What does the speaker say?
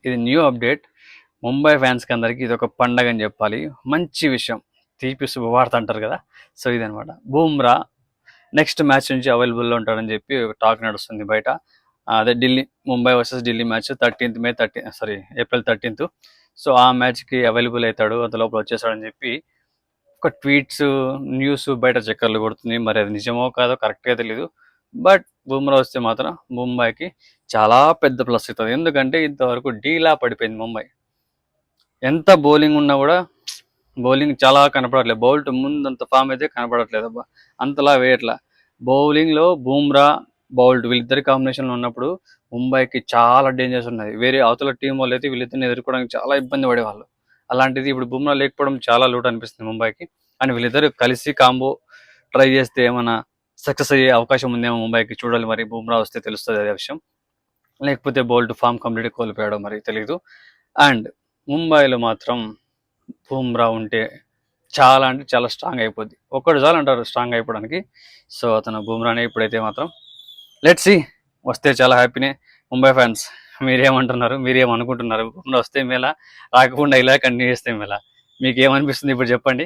ఇది new update. Mumbai ఫ్యాన్స్కి అందరికీ ఇది ఒక పండగ అని చెప్పాలి. మంచి విషయం, తీపి శుభవార్త అంటారు కదా. సో ఇదనమాట. బూమ్రా నెక్స్ట్ మ్యాచ్ నుంచి అవైలబుల్లో ఉంటాడని చెప్పి టాక్ నడుస్తుంది బయట. అదే Delhi, Mumbai versus Delhi match 13th మే, ఏప్రిల్ 13th. సో ఆ మ్యాచ్కి అవైలబుల్ అవుతాడు, అంత లోపల వచ్చేసాడని చెప్పి ఒక ట్వీట్స్, న్యూస్ బయట చక్కర్లు కొడుతుంది. మరి అది నిజమో కాదో కరెక్ట్గా తెలీదు. బట్ బుమ్రా వస్తే మాత్రం ముంబైకి చాలా పెద్ద ప్లస్ అవుతుంది. ఎందుకంటే ఇంతవరకు డీలా పడిపోయింది ముంబై. ఎంత బౌలింగ్ ఉన్నా కూడా బౌలింగ్ చాలా కనపడట్లేదు. బౌల్ట్ ముందంత ఫామ్ అయితే కనపడట్లేదు అబ్బా, అంతలా వేయట్లా. బౌలింగ్లో బూమ్రా, బౌల్ట్ వీళ్ళిద్దరి కాంబినేషన్లో ఉన్నప్పుడు ముంబైకి చాలా డేంజర్స్ ఉన్నాయి. వేరే అవతల టీం వాళ్ళు అయితే వీళ్ళిద్దరిని ఎదుర్కోవడానికి చాలా ఇబ్బంది పడేవాళ్ళు. అలాంటిది ఇప్పుడు బుమ్రా లేకపోవడం చాలా లూట్ అనిపిస్తుంది ముంబైకి. అండ్ వీళ్ళిద్దరు కలిసి కాంబో ట్రై చేస్తే ఏమైనా సక్సెస్ అయ్యే అవకాశం ఉందేమో ముంబైకి. చూడాలి, మరి బుమ్రా వస్తే తెలుస్తుంది అదే విషయం. లేకపోతే బౌల్ట్ ఫామ్ కంప్లీట్ కోల్పోయాడో మరి తెలియదు. అండ్ ముంబైలో మాత్రం బుమ్రా ఉంటే చాలా అంటే చాలా స్ట్రాంగ్ అయిపోద్ది. ఒక్కడు చాలు అంటారు స్ట్రాంగ్ అయిపోవడానికి. సో అతను బుమ్రానే ఇప్పుడైతే మాత్రం. లెట్స్ సీ, వస్తే చాలా హ్యాపీనే. ముంబై ఫ్యాన్స్ మీరేమంటున్నారు, మీరేమనుకుంటున్నారు? బుమ్రా వస్తే మేలా, రాకుండా ఇలా కంటిన్యూ చేస్తే మేలా? మీకు ఏమనిపిస్తుంది ఇప్పుడు చెప్పండి.